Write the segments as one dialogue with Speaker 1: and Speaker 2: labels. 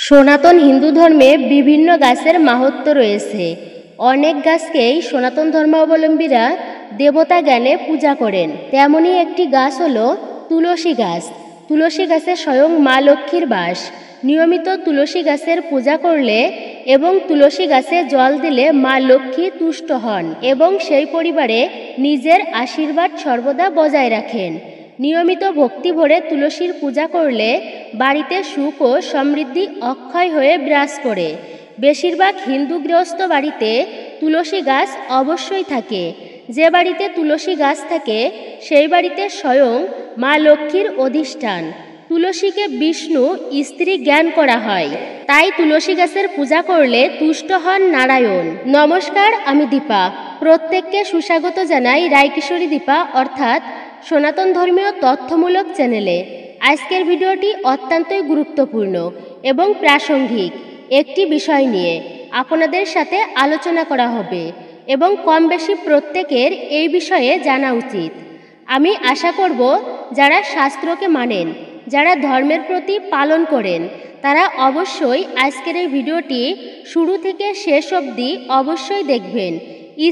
Speaker 1: সনাতন হিন্দু ধর্মে বিভিন্ন গাছের মাহাত্ম্য রয়েছে। অনেক গাছকেই সনাতন ধর্মাবলম্বীরা দেবতা জ্ঞানে পূজা করেন। তেমনই একটি গাছ হলো তুলসী গাছ। তুলসী গাছে স্বয়ং মা লক্ষ্মীর বাস। নিয়মিত তুলসী গাছের পূজা করলে এবং তুলসী গাছে জল দিলে মা লক্ষ্মী তুষ্ট হন এবং সেই পরিবারে নিজের আশীর্বাদ সর্বদা বজায় রাখেন। নিয়মিত ভক্তি ভরে তুলসীর পূজা করলে বাড়িতে সুখ ও সমৃদ্ধি অক্ষয় হয়ে বিরাজ করে। বেশিরভাগ হিন্দু গৃহস্থ বাড়িতে তুলসী গাছ অবশ্যই থাকে। যে বাড়িতে তুলসী গাছ থাকে সেই বাড়িতে স্বয়ং মা লক্ষ্মীর অধিষ্ঠান। তুলসীকে বিষ্ণু স্ত্রী জ্ঞান করা হয়, তাই তুলসী গাছের পূজা করলে তুষ্ট হন নারায়ণ। নমস্কার, আমি দীপা। প্রত্যেককে সুস্বাগত জানাই রায়কিশোরী দীপা অর্থাৎ সনাতন ধর্মীয় তথ্যমূলক চ্যানেলে। আজকের ভিডিওটি অত্যন্তই গুরুত্বপূর্ণ এবং প্রাসঙ্গিক একটি বিষয় নিয়ে আপনাদের সাথে আলোচনা করা হবে এবং কম বেশি প্রত্যেকের এই বিষয়ে জানা উচিত। আমি আশা করব যারা শাস্ত্রকে মানেন, যারা ধর্মের প্রতি পালন করেন, তারা অবশ্যই আজকের এই ভিডিওটি শুরু থেকে শেষ অবধি অবশ্যই দেখবেন,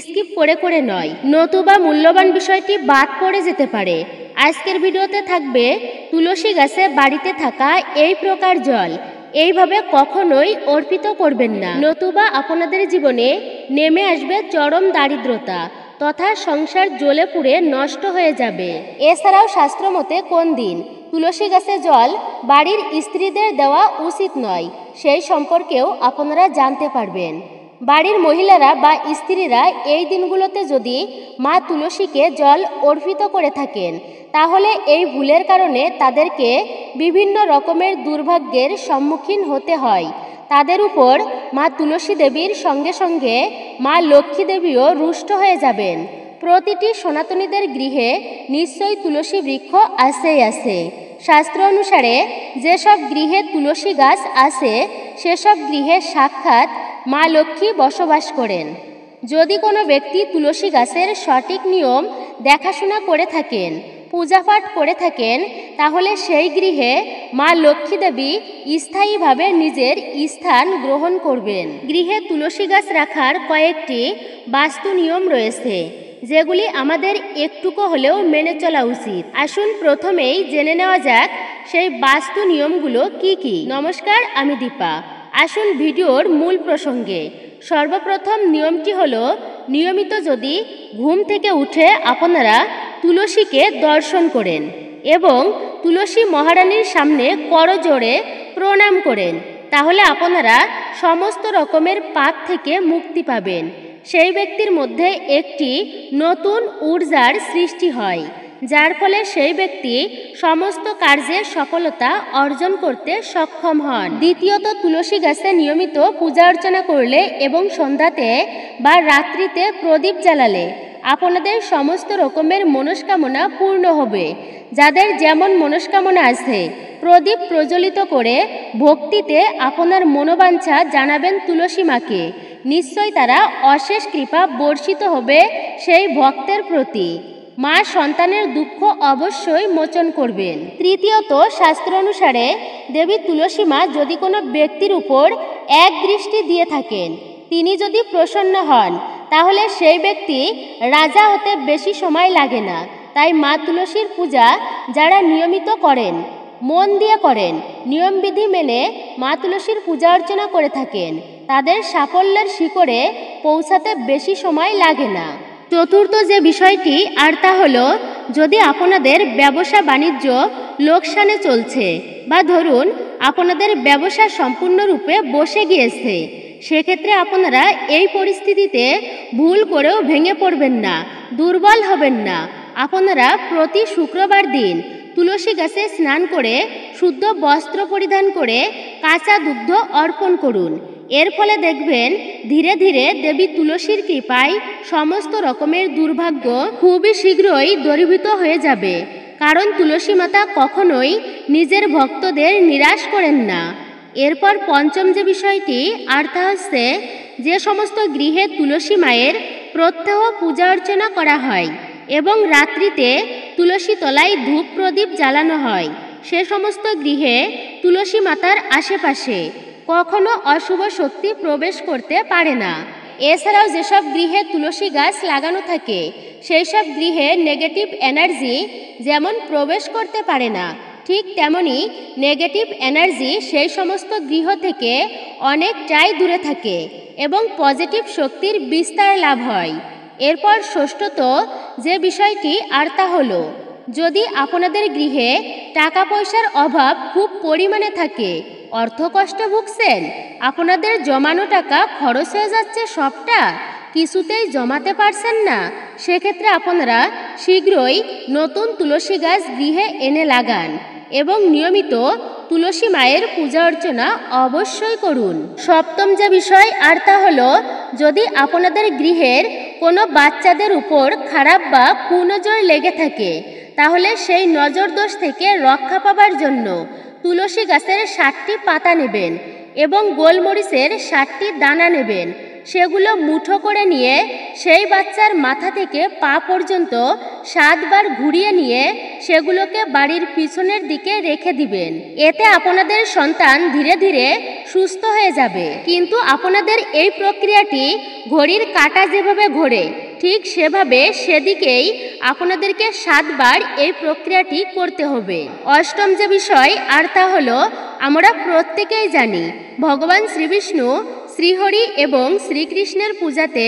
Speaker 1: স্কিপ করে নয়, নতুবা মূল্যবান বিষয়টি বাদ পড়ে যেতে পারে। আজকের ভিডিওতে থাকবে তুলসী গাছে বাড়িতে থাকা এই প্রকার জল এইভাবে কখনোই অর্পিত করবেন না, নতুবা আপনাদের জীবনে নেমে আসবে চরম দারিদ্রতা তথা সংসার জ্বলে পুড়ে নষ্ট হয়ে যাবে। এছাড়াও শাস্ত্র মতে কোন দিন তুলসী গাছে জল বাড়ির স্ত্রীদের দেওয়া উচিত নয় সেই সম্পর্কেও আপনারা জানতে পারবেন। বাড়ির মহিলারা বা স্ত্রীরা এই দিনগুলোতে যদি মা তুলসীকে জল অর্পিত করে থাকেন তাহলে এই ভুলের কারণে তাদেরকে বিভিন্ন রকমের দুর্ভাগ্যের সম্মুখীন হতে হয়। তাদের উপর মা তুলসী দেবীর সঙ্গে সঙ্গে মা লক্ষ্মী দেবীও রুষ্ট হয়ে যাবেন। প্রতিটি সনাতনীদের গৃহে নিশ্চয়ই তুলসী বৃক্ষ আছে। শাস্ত্র অনুসারে যেসব গৃহে তুলসী গাছ আছে সেসব গৃহে সাক্ষাৎ মা লক্ষ্মী বসবাস করেন। যদি কোনো ব্যক্তি তুলসী গাছের সঠিক নিয়ম দেখাশোনা করে থাকেন, পূজাপাঠ করে থাকেন, তাহলে সেই গৃহে মা লক্ষ্মী দেবী স্থায়ীভাবে নিজের স্থান গ্রহণ করবেন। গৃহে তুলসী গাছ রাখার কয়েকটি বাস্তু নিয়ম রয়েছে যেগুলি আমাদের একটুকু হলেও মেনে চলা উচিত। আসুন প্রথমেই জেনে নেওয়া যাক সেই বাস্তু নিয়মগুলো কি। নমস্কার, আমি দীপা। আসুন ভিডিওর মূল প্রসঙ্গে। সর্বপ্রথম নিয়মটি হলো, নিয়মিত যদি ঘুম থেকে উঠে আপনারা তুলসীকে দর্শন করেন এবং তুলসী মহারানীর সামনে করজোড়ে প্রণাম করেন, তাহলে আপনারা সমস্ত রকমের পাপ থেকে মুক্তি পাবেন। সেই ব্যক্তির মধ্যে একটি নতুন ঊর্জার সৃষ্টি হয়, যার ফলে সেই ব্যক্তি সমস্ত কার্যে সফলতা অর্জন করতে সক্ষম হন। দ্বিতীয়ত, তুলসী গাছে নিয়মিত পূজা অর্চনা করলে এবং সন্ধ্যাতে বা রাত্রিতে প্রদীপ জ্বালালে আপনাদের সমস্ত রকমের মনস্কামনা পূর্ণ হবে। যাদের যেমন মনস্কামনা আছে প্রদীপ প্রজ্বলিত করে ভক্তিতে আপনার মনোবাঞ্ছা জানাবেন তুলসী মাকে, নিশ্চয় তারা অশেষ কৃপা বর্ষিত হবে সেই ভক্তের প্রতি। মা সন্তানের দুঃখ অবশ্যই মোচন করবেন। তৃতীয়ত, শাস্ত্র অনুসারে দেবী তুলসী মা যদি কোনো ব্যক্তির উপর এক দৃষ্টি দিয়ে থাকেন, তিনি যদি প্রসন্ন হন তাহলে সেই ব্যক্তি রাজা হতে বেশি সময় লাগে না। তাই মা তুলসীর পূজা যারা নিয়মিত করেন, মন দিয়ে করেন, নিয়মবিধি মেনে মা তুলসীর পূজা অর্চনা করে থাকেন, তাদের সাফল্যের শিখরে পৌঁছাতে বেশি সময় লাগে না। চতুর্থ যে বিষয়টি আর তা হলো, যদি আপনাদের ব্যবসা বাণিজ্য লোকসানে চলছে বা ধরুন আপনাদের ব্যবসা সম্পূর্ণরূপে বসে গিয়েছে, সেক্ষেত্রে আপনারা এই পরিস্থিতিতে ভুল করেও ভেঙে পড়বেন না, দুর্বল হবেন না। আপনারা প্রতি শুক্রবার দিন তুলসী গাছে স্নান করে শুদ্ধ বস্ত্র পরিধান করে কাঁচা দুগ্ধ অর্পণ করুন। এর ফলে দেখবেন ধীরে ধীরে দেবী তুলসীর কৃপায় সমস্ত রকমের দুর্ভাগ্য খুবই শীঘ্রই দূরীভূত হয়ে যাবে, কারণ তুলসী মাতা কখনোই নিজের ভক্তদের নিরাশ করেন না। এরপর পঞ্চম যে বিষয়টি আর তা হচ্ছে, যে সমস্ত গৃহে তুলসী মায়ের প্রত্যহ পূজা অর্চনা করা হয় এবং রাত্রিতে তুলসী তলায় ধূপ প্রদীপ জ্বালানো হয়, সে সমস্ত গৃহে তুলসী মাতার আশেপাশে কখনো অশুভ শক্তি প্রবেশ করতে পারে না। এছাড়াও যেসব গৃহে তুলসী গাছ লাগানো থাকে সেই সব গৃহে নেগেটিভ এনার্জি যেমন প্রবেশ করতে পারে না, ঠিক তেমনি নেগেটিভ এনার্জি সেই সমস্ত গৃহ থেকে অনেকটাই দূরে থাকে এবং পজিটিভ শক্তির বিস্তার লাভ হয়। এরপর ষষ্ঠত যে বিষয়টি আর তা হলো, যদি আপনাদের গৃহে টাকা পয়সার অভাব খুব পরিমাণে থাকে, অর্থকষ্টে ভুগছেন, আপনাদের জমানো টাকা খরচ হয়ে যাচ্ছে সবটা, কিছুতেই জমাতে পারছেন না, সেক্ষেত্রে আপনারা শীঘ্রই নতুন তুলসী গাছ গৃহে এনে লাগান এবং নিয়মিত তুলসী মায়ের পূজা অর্চনা অবশ্যই করুন। সপ্তম যে বিষয় আর তা হলো, যদি আপনাদের গৃহের কোনো বাচ্চাদের উপর খারাপ বা কুনজর লেগে থাকে, তাহলে সেই নজর দোষ থেকে রক্ষা পাবার জন্য তুলসী গাছের 7টি পাতা নেবেন এবং গোলমরিচের 7টি দানা নেবেন। সেগুলো মুঠো করে নিয়ে সেই বাচ্চার মাথা থেকে পা পর্যন্ত 7 বার ঘুরিয়ে নিয়ে সেগুলোকে বাড়ির পিছনের দিকে রেখে দিবেন। এতে আপনাদের সন্তান ধীরে ধীরে সুস্থ হয়ে যাবে। কিন্তু আপনাদের এই প্রক্রিয়াটি ঘড়ির কাঁটা যেভাবে ঘোরে ঠিক সেভাবে সেদিকেই আপনাদেরকে 7 বার এই প্রক্রিয়াটি করতে হবে। অষ্টম যে বিষয় আর তা হলো, আমরা প্রত্যেকেই জানি ভগবান শ্রীবিষ্ণু, শ্রীহরি এবং শ্রীকৃষ্ণের পূজাতে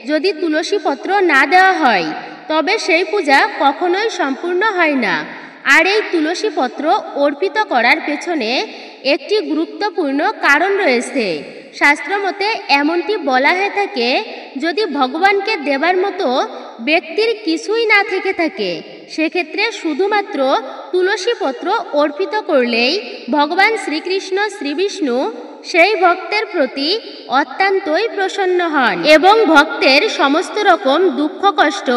Speaker 1: যদি তুলসী পত্র না দেওয়া হয় তবে সেই পূজা কখনোই সম্পূর্ণ হয় না। আর এই তুলসী পত্র অর্পিত করার পেছনে একটি গুরুত্বপূর্ণ কারণ রয়েছে। শাস্ত্রমতে এমনটি বলা হয়ে থাকে, যদি ভগবানকে দেবার মতো ব্যক্তির কিছুই না থেকে থাকে সেক্ষেত্রে শুধুমাত্র তুলসী পত্র অর্পিত করলেই ভগবান শ্রীকৃষ্ণ শ্রীবিষ্ণু সেই ভক্তের প্রতি অত্যন্তই প্রসন্ন হন এবং ভক্তের সমস্ত রকম দুঃখ কষ্ট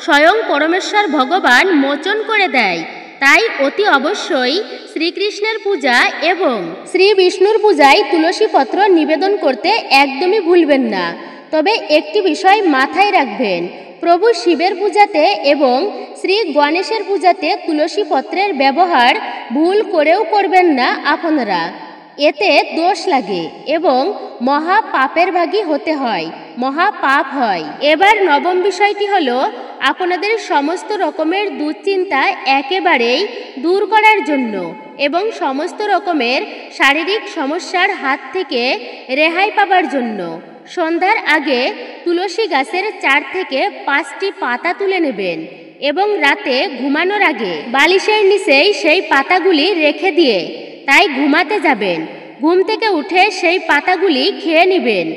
Speaker 1: স্বয়ং পরমেশ্বর ভগবান মোচন করে দেয়। তাই অতি অবশ্যই শ্রীকৃষ্ণের পূজা এবং শ্রী বিষ্ণুর পূজায় তুলসী পত্র নিবেদন করতে একদমই ভুলবেন না। তবে একটি বিষয় মাথায় রাখবেন, প্রভু শিবের পূজাতে এবং শ্রী গণেশের পূজাতে তুলসী পত্রের ব্যবহার ভুল করেও করবেন না আপনারা, এতে দোষ লাগে এবং মহা পাপের ভাগী হতে হয়, মহা পাপ হয়। এবার নবম বিষয়টি হলো, আপনাদের সমস্ত রকমের দুশ্চিন্তা একেবারেই দূর করার জন্য এবং সমস্ত রকমের শারীরিক সমস্যার হাত থেকে রেহাই পাবার জন্য সন্ধ্যার আগে তুলসী গাছের 4 থেকে 5টি পাতা তুলে নেবেন এবং রাতে ঘুমানোর আগে বালিশের নিচেই সেই পাতাগুলি রেখে দিয়ে তাই ঘুমাতে যাবেন। ঘুম থেকে উঠে সেই পাতাগুলি খেয়ে নেবেন।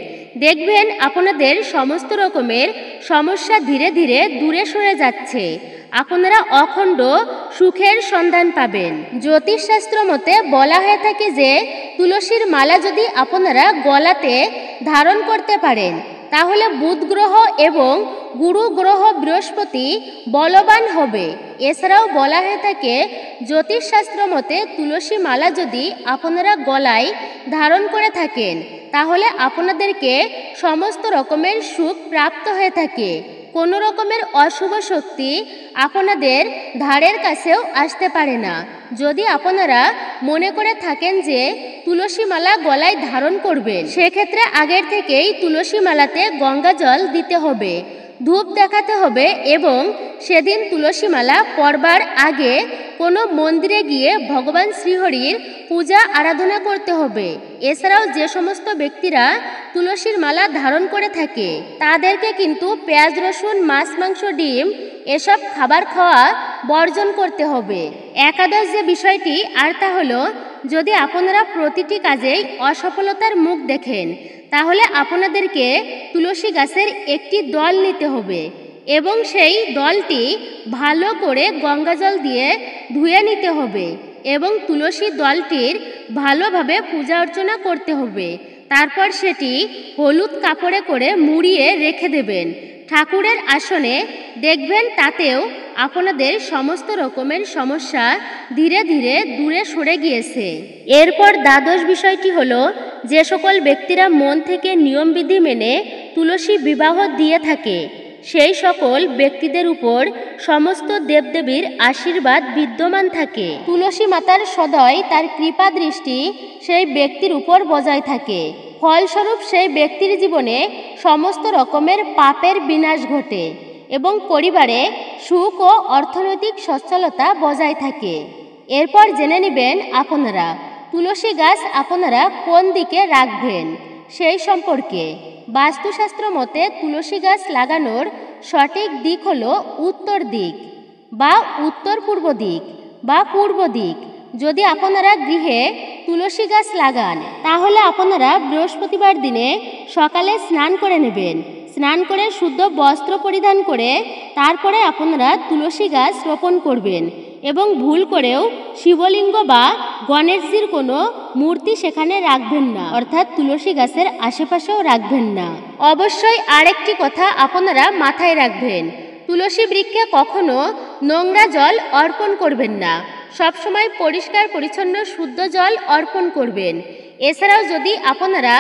Speaker 1: দেখবেন আপনাদের সমস্ত রকমের সমস্যা ধীরে ধীরে দূরে সরে যাচ্ছে, আপনারা অখণ্ড সুখের সন্ধান পাবেন। জ্যোতিষশাস্ত্র মতে বলা হয়ে থাকে যে তুলসীর মালা যদি আপনারা গলাতে ধারণ করতে পারেন তাহলে বুধ গ্রহ এবং গুরু গ্রহ বৃহস্পতি বলবান হবে। এছাড়াও বলা হয়ে থাকে জ্যোতিষশাস্ত্র মতে তুলসী মালা যদি আপনারা গলায় ধারণ করে থাকেন তাহলে আপনাদেরকে সমস্ত রকমের সুখ প্রাপ্ত হয়ে থাকে, কোনো রকমের অশুভ শক্তি আপনাদের ধারের কাছেও আসতে পারে না। যদি আপনারা মনে করে থাকেন যে তুলসী মালা গলায় ধারণ করবেন সেক্ষেত্রে আগের থেকেই তুলসী মালাতে গঙ্গা জল দিতে হবে, ধূপ দেখাতে হবে এবং সেদিন তুলসী মালা পরবার আগে কোনো মন্দিরে গিয়ে ভগবান শ্রীহরির পূজা আরাধনা করতে হবে। এছাড়াও যে সমস্ত ব্যক্তিরা তুলসীর মালা ধারণ করে থাকে তাদেরকে কিন্তু পেঁয়াজ রসুন মাছ মাংস ডিম এসব খাবার খাওয়া বর্জন করতে হবে। একাদশ যে বিষয়টি আর তা হলো, যদি আপনারা প্রতিটি কাজেই অসফলতার মুখ দেখেন তাহলে আপনাদেরকে তুলসী গাছের একটি দল নিতে হবে এবং সেই দলটি ভালো করে গঙ্গাজল দিয়ে ধুয়ে নিতে হবে এবং তুলসী দলটির ভালোভাবে পূজা অর্চনা করতে হবে। তারপর সেটি হলুদ কাপড়ে করে মুড়িয়ে রেখে দেবেন ঠাকুরের আসনে। দেখবেন তাতেও আপনাদের সমস্ত রকমের সমস্যা ধীরে ধীরে দূরে সরে গিয়েছে। এরপর দ্বাদশ বিষয়টি হলো, যে সকল ব্যক্তিরা মন থেকে নিয়মবিধি মেনে তুলসী বিবাহ দিয়ে থাকে সেই সকল ব্যক্তিদের উপর সমস্ত দেবদেবীর আশীর্বাদ বিদ্যমান থাকে। তুলসী মাতার সদয় তার কৃপা দৃষ্টি সেই ব্যক্তির উপর বজায় থাকে। ফলস্বরূপ সেই ব্যক্তির জীবনে সমস্ত রকমের পাপের বিনাশ ঘটে এবং পরিবারে সুখ ও অর্থনৈতিক সচ্ছলতা বজায় থাকে। এরপর জেনে নেবেন আপনারা তুলসী গাছ আপনারা কোন দিকে রাখবেন সেই সম্পর্কে। বাস্তুশাস্ত্র মতে তুলসী গাছ লাগানোর সঠিক দিক হলো উত্তর দিক বা উত্তর পূর্ব দিক বা পূর্ব দিক। যদি আপনারা গৃহে তুলসী গাছ লাগান তাহলে আপনারা বৃহস্পতিবার দিনে সকালে স্নান করে নেবেন। স্নান করে শুদ্ধ বস্ত্র পরিধান করে তারপরে আপনারা তুলসী গাছ রোপণ করবেন এবং ভুল করেও শিবলিঙ্গ বা গণেশজির কোনো মূর্তি সেখানে রাখবেন না, অর্থাৎ তুলসী গাছের আশেপাশেও রাখবেন না। অবশ্যই আরেকটি কথা আপনারা মাথায় রাখবেন, তুলসী বৃক্ষে কখনো নোংরা জল অর্পণ করবেন না। সবসময় পরিষ্কার পরিচ্ছন্ন শুদ্ধ জল অর্পণ করবেন। এছাড়াও যদি আপনারা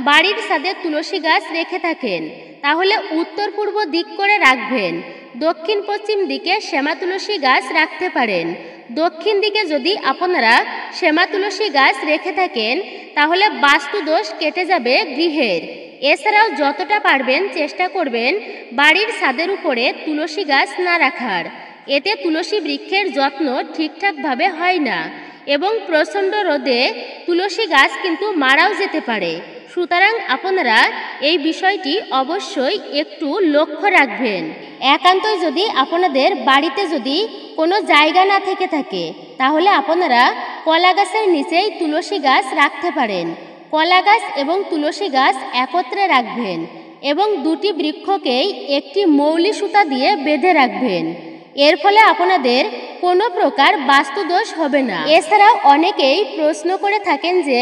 Speaker 1: বাড়ির ছাদে তুলসী গাছ রেখে থাকেন তাহলে উত্তর পূর্ব দিক করে রাখবেন। দক্ষিণ পশ্চিম দিকে শ্যামা তুলসী গাছ রাখতে পারেন। দক্ষিণ দিকে যদি আপনারা শ্যামা তুলসী গাছ রেখে থাকেন তাহলে বাস্তুদোষ কেটে যাবে গৃহের। এছাড়াও যতটা পারবেন চেষ্টা করবেন বাড়ির ছাদের উপরে তুলসী গাছ না রাখার। এতে তুলসী বৃক্ষের যত্ন ঠিকঠাকভাবে হয় না এবং প্রচণ্ড রোদে তুলসী গাছ কিন্তু মারাও যেতে পারে। সুতরাং আপনারা এই বিষয়টি অবশ্যই একটু লক্ষ্য রাখবেন। একান্তই যদি আপনাদের বাড়িতে যদি কোনো জায়গা না থেকে থাকে তাহলে আপনারা কলা গাছের নিচেই তুলসী গাছ রাখতে পারেন। কলা গাছ এবং তুলসী গাছ একত্রে রাখবেন এবং দুটি বৃক্ষকেই একটি মৌলি সুতা দিয়ে বেঁধে রাখবেন। এর ফলে আপনাদের কোনো প্রকার বাস্তুদোষ হবে না। এছাড়াও অনেকেই প্রশ্ন করে থাকেন যে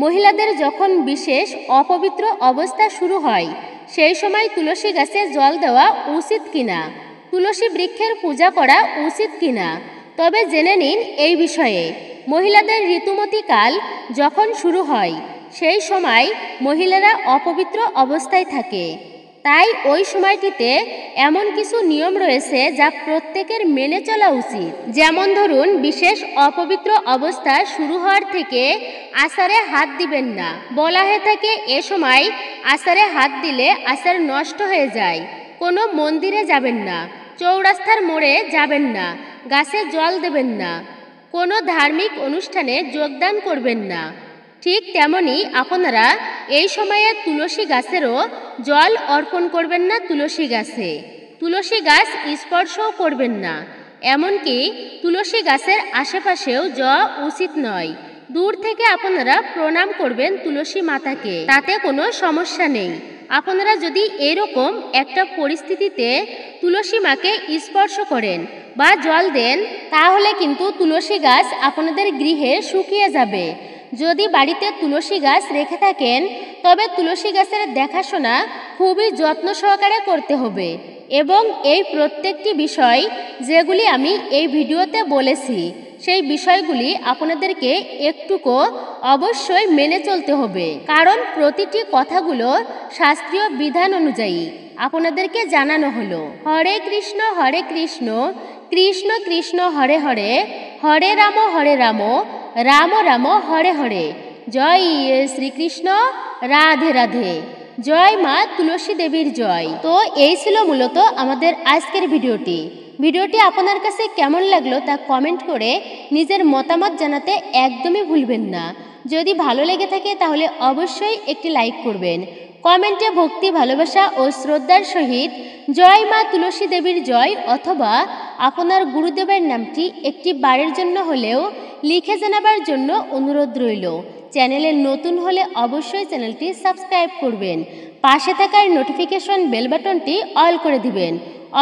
Speaker 1: মহিলাদের যখন বিশেষ অপবিত্র অবস্থা শুরু হয় সেই সময় তুলসী গাছে জল দেওয়া উচিত কিনা, তুলসী বৃক্ষের পূজা করা উচিত কিনা। তবে জেনে নিন এই বিষয়ে, মহিলাদের ঋতুমতী কাল যখন শুরু হয় সেই সময় মহিলারা অপবিত্র অবস্থায় থাকে। তাই ওই সময়টিতে এমন কিছু নিয়ম রয়েছে যা প্রত্যেকের মেনে চলা উচিত। যেমন ধরুন, বিশেষ অপবিত্র অবস্থা শুরু হওয়ার থেকে আষাঢ়ে হাত দিবেন না। বলা হয়ে থাকে এ সময় আষাঢ়ে হাত দিলে আষাঢ় নষ্ট হয়ে যায়। কোনো মন্দিরে যাবেন না, চৌরাস্তার মোড়ে যাবেন না, গাছে জল দেবেন না, কোনো ধার্মিক অনুষ্ঠানে যোগদান করবেন না। ঠিক তেমনি আপনারা এই সময়ে তুলসী গাছেরও জল অর্পণ করবেন না। তুলসী গাছে তুলসী গাছ স্পর্শও করবেন না। এমনকি তুলসী গাছের আশেপাশেও যাওয়া উচিত নয়। দূর থেকে আপনারা প্রণাম করবেন তুলসী মাতাকে, তাতে কোনো সমস্যা নেই। আপনারা যদি এরকম একটা পরিস্থিতিতে তুলসী মাকে স্পর্শ করেন বা জল দেন তাহলে কিন্তু তুলসী গাছ আপনাদের গৃহে শুকিয়ে যাবে। যদি বাড়িতে তুলসী গাছ রেখে থাকেন তবে তুলসী গাছের দেখাশোনা খুবই যত্ন সহকারে করতে হবে এবং এই প্রত্যেকটি বিষয় যেগুলি আমি এই ভিডিওতে বলেছি সেই বিষয়গুলি আপনাদেরকে একটুকু অবশ্যই মেনে চলতে হবে, কারণ প্রতিটি কথাগুলো শাস্ত্রীয় বিধান অনুযায়ী আপনাদেরকে জানানো হলো। হরে কৃষ্ণ কৃষ্ণ কৃষ্ণ হরে হরে, হরে রাম রাম রাম হরে হরে। জয় শ্রীকৃষ্ণ, রাধে রাধে। জয় মা তুলসী দেবীর জয়। তো এই ছিল মূলত আমাদের আজকের ভিডিওটি আপনার কাছে কেমন লাগলো তা কমেন্ট করে নিজের মতামত জানাতে একদমই ভুলবেন না। যদি ভালো লেগে থাকে তাহলে অবশ্যই একটি লাইক করবেন। কমেন্টে ভক্তি, ভালোবাসা ও শ্রদ্ধার সহিত জয় মা তুলসী দেবীর জয় অথবা আপনার গুরুদেবের নামটি একটি বারের জন্য হলেও লিখে জানাবার জন্য অনুরোধ রইল। চ্যানেলে নতুন হলে অবশ্যই চ্যানেলটি সাবস্ক্রাইব করবেন। পাশে থাকার নোটিফিকেশন বেল বাটনটি অল করে দিবেন।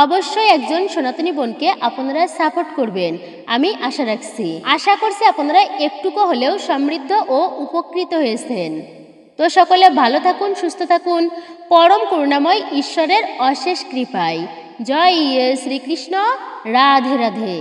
Speaker 1: অবশ্যই একজন সনাতনী বোনকে আপনারা সাপোর্ট করবেন আমি আশা রাখছি। আশা করছি আপনারা একটুকু হলেও সমৃদ্ধ ও উপকৃত হয়েছেন। তো সকলে ভালো থাকুন, সুস্থ থাকুন, পরম করুণাময় ঈশ্বরের অশেষ কৃপায়। জয় শ্রীকৃষ্ণ, রাধে রাধে।